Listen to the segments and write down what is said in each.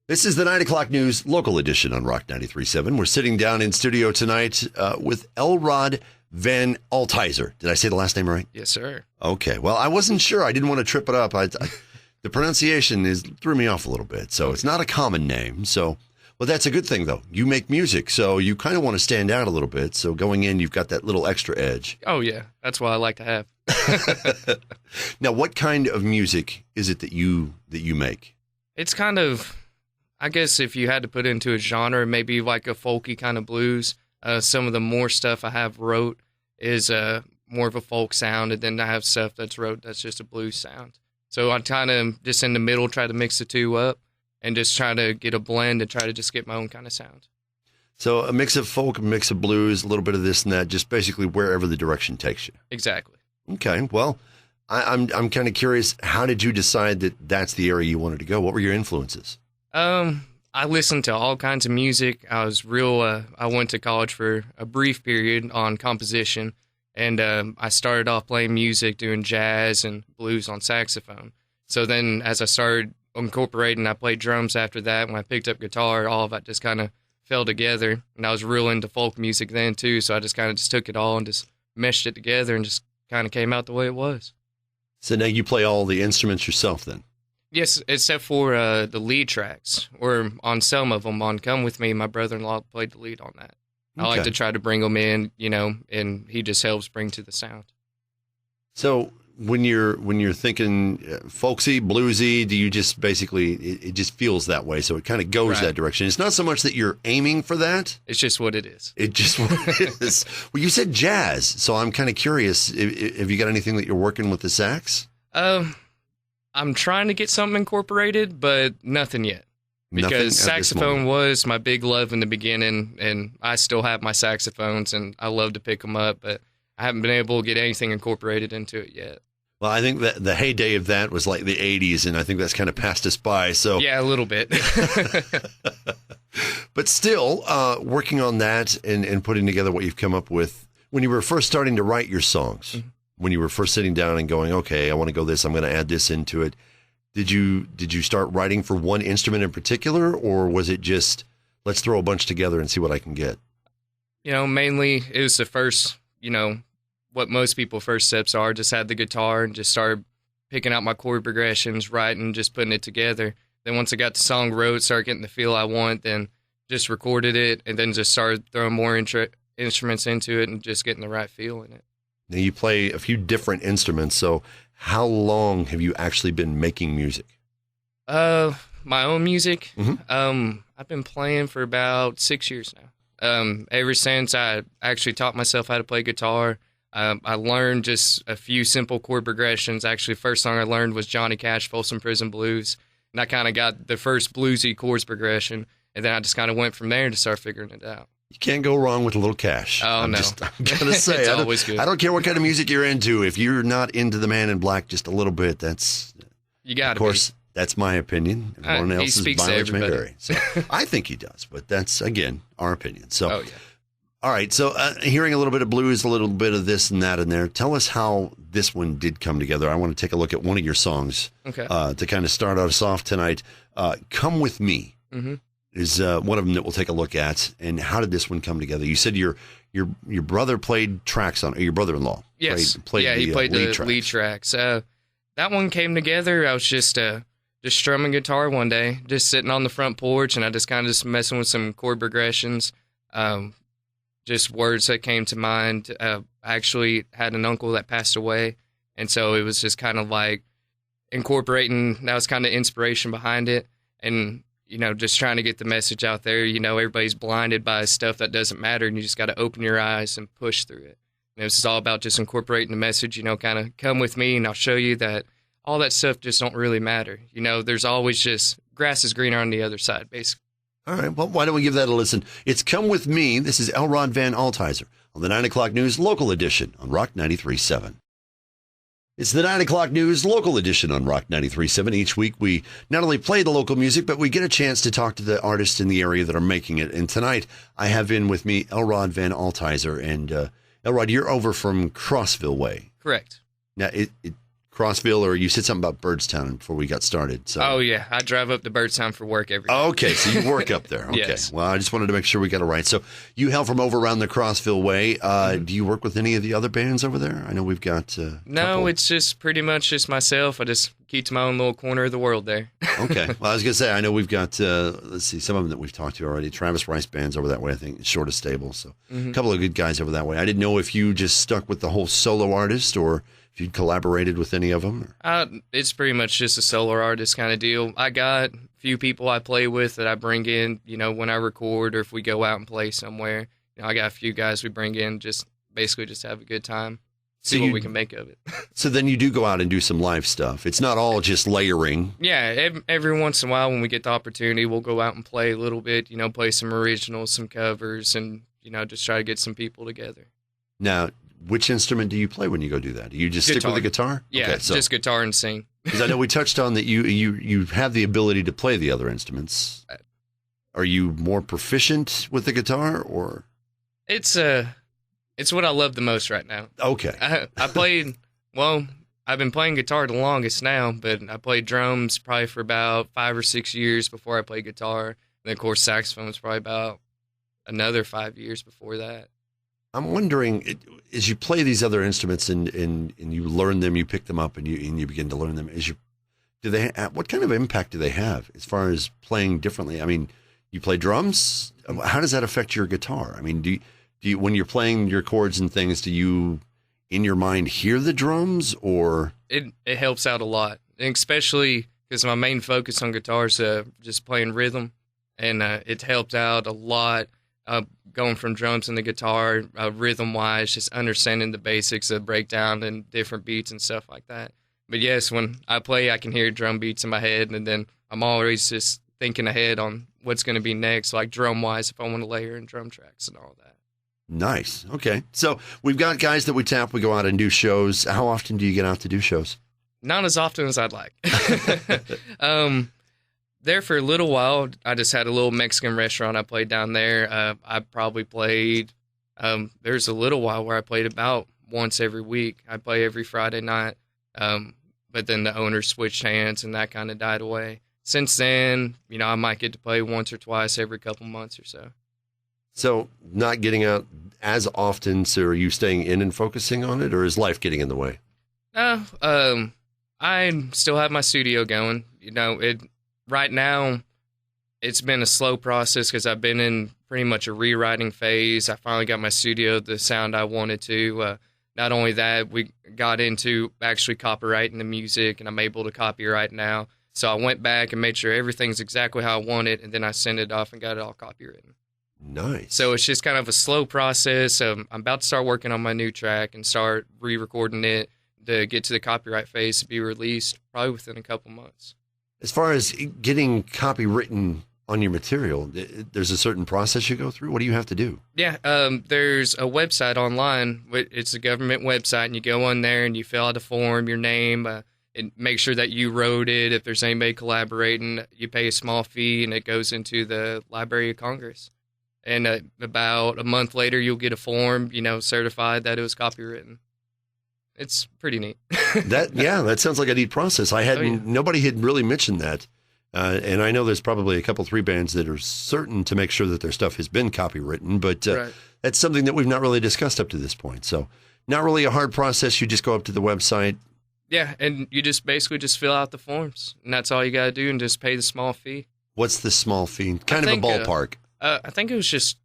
This is the 9 o'clock news local edition on Rock 93.7. We're sitting down in studio tonight with Elrod Van Altizer. Did I say the last name right? Yes, sir. Okay. Well, I wasn't sure. I didn't want to trip it up. The pronunciation threw me off a little bit. So it's not a common name. So, well, that's a good thing, though. You make music, so you kind of want to stand out a little bit. So going in, you've got that little extra edge. Oh, yeah. That's what I like to have. Now, what kind of music is it that you make? It's kind of, I guess if you had to put it into a genre, maybe like a folky kind of blues. Some of the more stuff I have wrote is more of a folk sound, and then I have stuff that's wrote that's just a blues sound. So I'm kind of just in the middle, try to mix the two up and just try to get a blend and try to just get my own kind of sound. So a mix of folk, a mix of blues, a little bit of this and that, just basically wherever the direction takes you. Exactly. Okay. Well, I'm kind of curious, how did you decide that that's the area you wanted to go? What were your influences? I listened to all kinds of music. I was I went to college for a brief period on composition, and I started off playing music, doing jazz and blues on saxophone. So then as I started incorporating, I played drums after that. When I picked up guitar, all of that just kind of fell together. And I was real into folk music then too, so I just kind of just took it all and just meshed it together and just kind of came out the way it was. So now you play all the instruments yourself then? Yes, except for the lead tracks, or on some of them. On Come With Me, my brother-in-law played the lead on that. I like to try to bring them in, and he just helps bring to the sound. So when you're thinking folksy, bluesy, do you just basically, it just feels that way, so it kind of goes that direction? It's not so much that you're aiming for that. It's just what it is. It just what it is. Well, you said jazz, so I'm kind of curious. Have you got anything that you're working with the sax? I'm trying to get something incorporated, but nothing yet. Because saxophone was my big love in the beginning, and I still have my saxophones, and I love to pick them up, but I haven't been able to get anything incorporated into it yet. Well, I think that the heyday of that was like the 80s, and I think that's kind of passed us by. So yeah, a little bit. But still, working on that and putting together what you've come up with, when you were first starting to write your songs, mm-hmm. when you were first sitting down and going, okay, I want to go this, I'm going to add this into it. Did you start writing for one instrument in particular, or was it just, let's throw a bunch together and see what I can get? Mainly it was the first, what most people first steps are, just had the guitar and just started picking out my chord progressions, writing, just putting it together. Then once I got the song wrote, started getting the feel I want, then just recorded it, and then just started throwing more instruments into it and just getting the right feel in it. Now you play a few different instruments, so how long have you actually been making music? My own music? Mm-hmm. I've been playing for about 6 years now. Ever since I actually taught myself how to play guitar, I learned just a few simple chord progressions. Actually, first song I learned was Johnny Cash, Folsom Prison Blues, and I kind of got the first bluesy chords progression, and then I just kind of went from there to start figuring it out. You can't go wrong with a little Cash. Oh, I'm no. I'm going to say, it's always good. I don't care what kind of music you're into. If you're not into the Man in Black just a little bit, that's, you got to be. Of course, that's my opinion. Everyone else's mileage may vary. So I think he does, but that's, again, our opinion. So, oh, yeah. All right. So hearing a little bit of blues, a little bit of this and that in there, tell us how this one did come together. I want to take a look at one of your songs to kind of start us off tonight. Come With Me. Mm-hmm. Is one of them that we'll take a look at. And how did this one come together? You said your brother played tracks on, or your brother-in-law. Yes. He played the lead tracks. That one came together. I was just strumming guitar one day, just sitting on the front porch, and I just kind of just messing with some chord progressions, just words that came to mind. I actually had an uncle that passed away, and so it was just kind of like incorporating, that was kind of inspiration behind it, and just trying to get the message out there. Everybody's blinded by stuff that doesn't matter, and you just got to open your eyes and push through it. And this is all about just incorporating the message, kind of come with me, and I'll show you that all that stuff just don't really matter. There's always just grass is greener on the other side, basically. All right, well, why don't we give that a listen? It's Come With Me. This is Elrod Van Altizer on the 9 o'clock news local edition on Rock 93.7. It's the 9 o'clock news local edition on Rock 93.7. Each week, we not only play the local music, but we get a chance to talk to the artists in the area that are making it. And tonight, I have in with me Elrod Van Altizer. And Elrod, you're over from Crossville way. Correct. Now, Crossville, or you said something about Birdstown before we got started. So. Oh, yeah. I drive up to Birdstown for work every day. Okay, so you work up there. Okay. Yes. Well, I just wanted to make sure we got it right. So you hail from over around the Crossville way. Do you work with any of the other bands over there? I know we've got No, it's just pretty much just myself. I just keep to my own little corner of the world there. Okay. Well, I was going to say, I know we've got, let's see, some of them that we've talked to already. Travis Rice Band's over that way, I think. Short of Stable. So a couple of good guys over that way. I didn't know if you just stuck with the whole solo artist or if you'd collaborated with any of them. It's pretty much just a solo artist kind of deal. I got a few people I play with that I bring in, when I record or if we go out and play somewhere. I got a few guys we bring in just basically just have a good time. See what we can make of it. So then you do go out and do some live stuff. It's not all just layering. Yeah, every once in a while when we get the opportunity, we'll go out and play a little bit, play some originals, some covers, and, just try to get some people together. Now, which instrument do you play when you go do that? Do you just stick with the guitar? Yeah, okay, just guitar and sing. Because I know we touched on that you have the ability to play the other instruments. Are you more proficient with the guitar, or? It's what I love the most right now. Okay. I've been playing guitar the longest now, but I played drums probably for about 5 or 6 years before I played guitar. And then, of course, saxophone was probably about another 5 years before that. I'm wondering, as you play these other instruments and you learn them, you pick them up and you begin to learn them, what kind of impact do they have as far as playing differently? I mean, you play drums. How does that affect your guitar? I mean, do you, when you're playing your chords and things, do you, in your mind, hear the drums, or? It helps out a lot, and especially because my main focus on guitar is just playing rhythm, and it helped out a lot going from drums and the guitar, rhythm-wise, just understanding the basics of breakdown and different beats and stuff like that. But yes, when I play, I can hear drum beats in my head, and then I'm always just thinking ahead on what's going to be next, like drum-wise, if I want to layer in drum tracks and all that. Nice. Okay. So we've got guys that we tap. We go out and do shows. How often do you get out to do shows? Not as often as I'd like. There for a little while, I just had a little Mexican restaurant I played down there. I probably played, there's a little while where I played about once every week. I play every Friday night. But then the owner switched hands and that kind of died away. Since then, I might get to play once or twice every couple months or so. So not getting out as often, so are you staying in and focusing on it, or is life getting in the way? No, I still have my studio going. Right now, it's been a slow process because I've been in pretty much a rewriting phase. I finally got my studio the sound I wanted to. Not only that, we got into actually copyrighting the music, and I'm able to copyright now. So I went back and made sure everything's exactly how I want it, and then I sent it off and got it all copywritten. Nice. So it's just kind of a slow process. I'm about to start working on my new track and start re-recording it to get to the copyright phase to be released probably within a couple months. As far as getting copywritten on your material, there's a certain process you go through. What do you have to do? Yeah, there's a website online. It's a government website, and you go on there and you fill out a form, your name, and make sure that you wrote it. If there's anybody collaborating, you pay a small fee, and it goes into the Library of Congress. And about a month later, you'll get a form, certified that it was copywritten. It's pretty neat. That sounds like a neat process. Nobody had really mentioned that. And I know there's probably a couple, 3 bands that are certain to make sure that their stuff has been copywritten, but right. That's something that we've not really discussed up to this point. So not really a hard process. You just go up to the website. Yeah, and you just basically just fill out the forms, and that's all you got to do, and just pay the small fee. What's the small fee? Kind of a ballpark. I think it was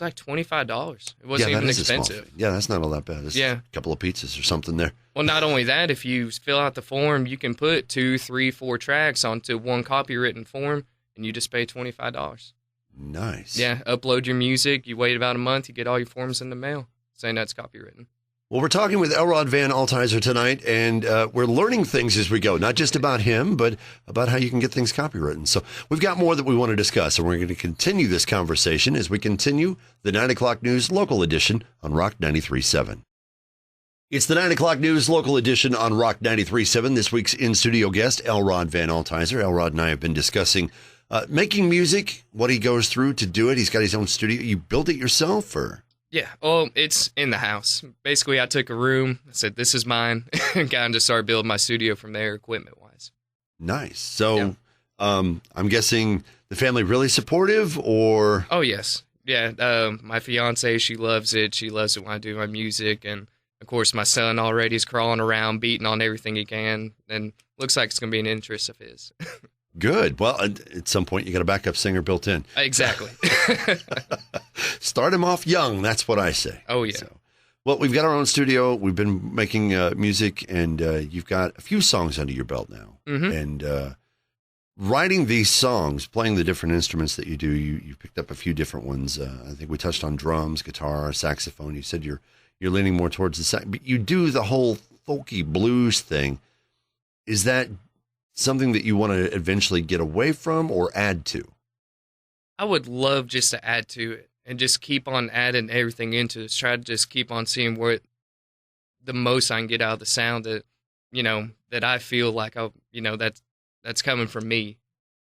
like $25. It wasn't even expensive. Yeah, that's not all that bad. It's a couple of pizzas or something there. Well, not only that, if you fill out the form, you can put 2, 3, 4 tracks onto one copywritten form, and you just pay $25. Nice. Yeah, upload your music. You wait about a month, you get all your forms in the mail saying that's copywritten. Well, we're talking with Elrod Van Altizer tonight, and we're learning things as we go, not just about him, but about how you can get things copywritten. So we've got more that we want to discuss, and we're going to continue this conversation as we continue the 9 o'clock news local edition on Rock 93.7. It's the 9 o'clock news local edition on Rock 93.7. This week's in-studio guest, Elrod Van Altizer. Elrod and I have been discussing making music, what he goes through to do it. He's got his own studio. You built it yourself, or? Yeah. Oh, it's in the house. Basically, I took a room. I said, "This is mine," and kind of started building my studio from there, equipment wise. Nice. So, Yeah. I'm guessing the family really supportive, or Oh yes, yeah. My fiance, she loves it. She loves it when I do my music, and of course, my son already is crawling around, beating on everything he can, and looks like it's going to be an interest of his. good. Well, at some point, you got a backup singer built in. Exactly. Start him off young. That's what I say. Oh yeah. So, well, we've got our own studio. We've been making music, and you've got a few songs under your belt now. Mm-hmm. And writing these songs, playing the different instruments that you do, you picked up a few different ones. I think we touched on drums, guitar, saxophone. You said you're leaning more towards the sax, but you do the whole folky blues thing. Is that something that you want to eventually get away from or add to? I would love just to add to it and just keep on adding everything into it. Try to just keep on seeing what the most I can get out of the sound that, that I feel like that's coming from me.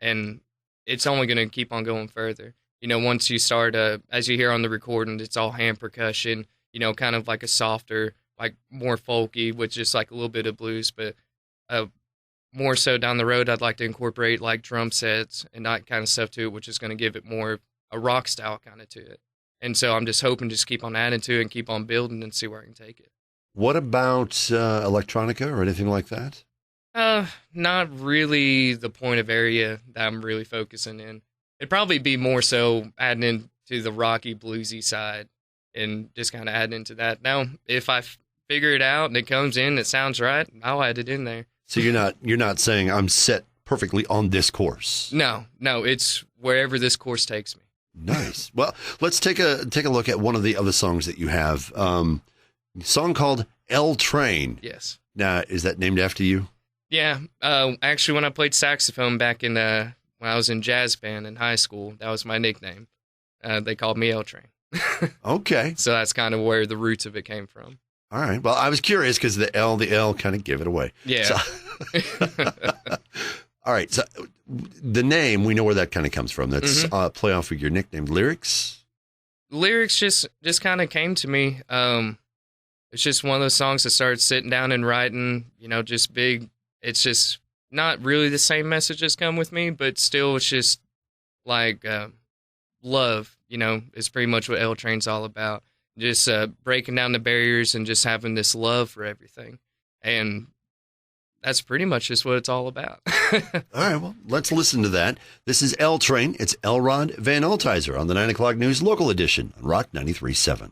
And it's only going to keep on going further. Once you start, as you hear on the recording, it's all hand percussion, kind of like a softer, like more folky with just like a little bit of blues, but more so down the road, I'd like to incorporate like drum sets and that kind of stuff to it, which is going to give it more a rock style kind of to it. And so I'm just hoping to just keep on adding to it and keep on building and see where I can take it. What about electronica or anything like that? Not really the point of area that I'm really focusing in. It'd probably be more so adding into the rocky bluesy side and just kind of adding into that. Now, if I figure it out and it comes in, it sounds right, I'll add it in there. So you're not saying I'm set perfectly on this course. No, it's wherever this course takes me. Nice. Well, let's take a look at one of the other songs that you have. A song called L Train. Yes. Now, is that named after you? Yeah. Actually, when I played saxophone back in when I was in jazz band in high school, that was my nickname. They called me L Train. Okay. So that's kind of where the roots of it came from. All right. Well, I was curious because the L kind of gave it away. Yeah. So, all right. So the name, we know where that kind of comes from. That's play off of your nickname. Lyrics just kind of came to me. It's just one of those songs that started sitting down and writing, just big. It's just not really the same messages come with me, but still it's just like love, is pretty much what L Train's all about. Just breaking down the barriers and just having this love for everything. And that's pretty much just what it's all about. All right, well, let's listen to that. This is L Train. It's Elrod Van Altizer on the 9 o'clock news local edition on Rock 93.7.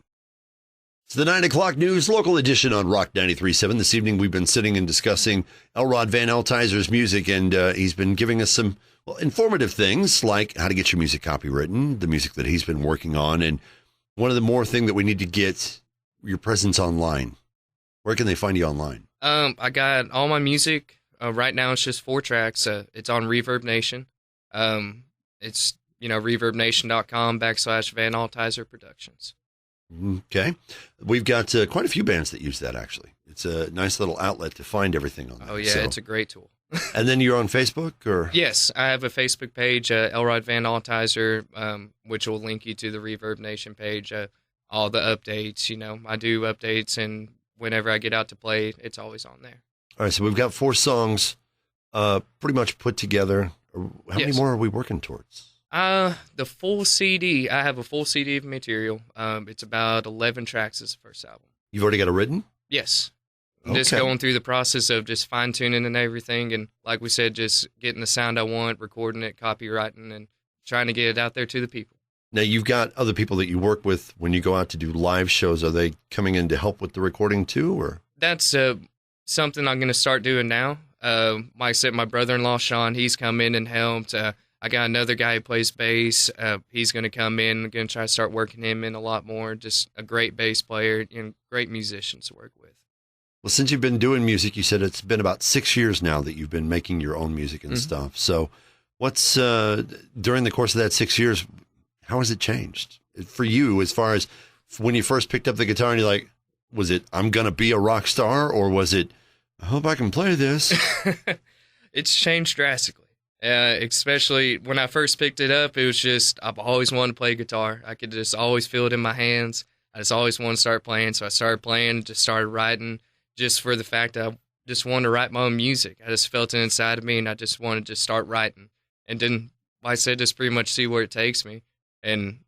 It's the 9 o'clock news local edition on Rock 93.7. This evening we've been sitting and discussing Elrod Van Altizer's music, and he's been giving us some informative things like how to get your music copywritten, the music that he's been working on, and one of the more thing that we need to get your presence online. Where can they find you online? I got all my music. Right now it's just 4 tracks. It's on Reverb Nation. It's, reverbnation.com/Van Altizer Productions. Okay. We've got quite a few bands that use that, actually. It's a nice little outlet to find everything on that. Oh, yeah, it's a great tool. And then you're on Facebook? Or Yes, I have a Facebook page, Elrod Van Altizer, which will link you to the Reverb Nation page. All the updates, I do updates, and whenever I get out to play, it's always on there. All right, so we've got 4 songs pretty much put together. How many more are we working towards? The full CD, I have a full CD of material. It's about 11 tracks as the first album. You've already got it written? Yes. I'm Okay. just going through the process of just fine-tuning and everything, and like we said, just getting the sound I want, recording it, copywriting, and trying to get it out there to the people. Now, you've got other people that you work with when you go out to do live shows. Are they coming in to help with the recording too, or? That's something I'm going to start doing now. Like I said, my brother-in-law, Sean, he's come in and helped. I got another guy who plays bass. He's going to come in. I'm going to try to start working him in a lot more. Just a great bass player and great musicians to work with. Well, since you've been doing music, you said it's been about 6 years now that you've been making your own music and stuff. So what's, during the course of that 6 years, how has it changed for you as far as when you first picked up the guitar and you're like, was it, I'm going to be a rock star, or was it, I hope I can play this? It's changed drastically. Especially when I first picked it up, it was just, I've always wanted to play guitar. I could just always feel it in my hands. I just always wanted to start playing, so I started playing, just started writing, just for the fact that I just wanted to write my own music. I just felt it inside of me, and I just wanted to start writing. And then, like I said, just pretty much see where it takes me. And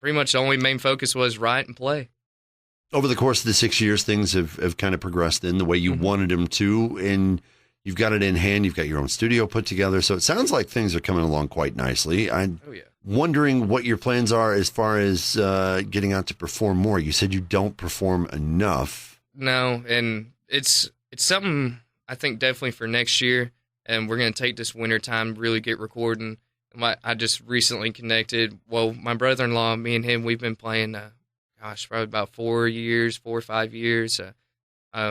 pretty much the only main focus was write and play. Over the course of the 6 years, things have kind of progressed in the way you wanted them to, and you've got it in hand. You've got your own studio put together, so it sounds like things are coming along quite nicely. I'm wondering what your plans are as far as getting out to perform more. You said you don't perform enough. No, and it's something I think definitely for next year, and we're going to take this winter time to really get recording. I just recently connected. Well, my brother-in-law, me and him, we've been playing, probably about 4 or 5 years.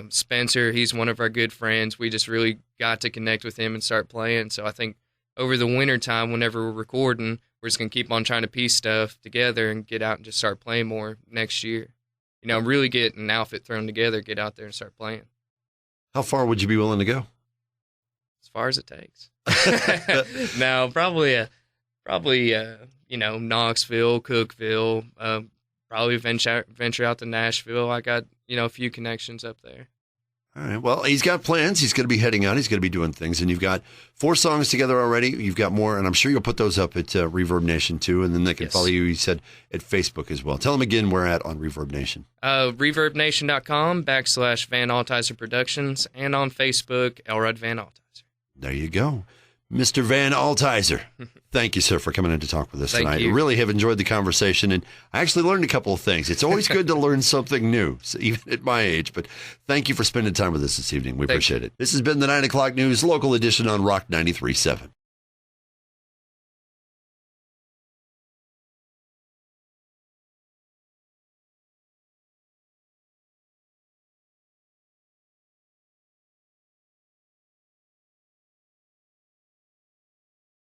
Spencer, he's one of our good friends. We just really got to connect with him and start playing. So I think over the winter time, whenever we're recording, we're just going to keep on trying to piece stuff together and get out and just start playing more next year. Really get an outfit thrown together, get out there and start playing. How far would you be willing to go? As far as it takes. No, probably Knoxville, Cookeville, probably venture out to Nashville. I got, a few connections up there. All right. Well, he's got plans. He's going to be heading out. He's going to be doing things. And you've got 4 songs together already. You've got more, and I'm sure you'll put those up at Reverb Nation too. And then they can follow you said, at Facebook as well. Tell them again where at on Reverb Nation. ReverbNation.com/Van Altizer Productions, and on Facebook, Elrod Van Altizer. There you go. Mr. Van Altizer. Thank you, sir, for coming in to talk with us tonight. I really have enjoyed the conversation, and I actually learned a couple of things. It's always good to learn something new, so even at my age. But thank you for spending time with us this evening. We appreciate it. This has been the 9 o'clock news, local edition on Rock 93.7.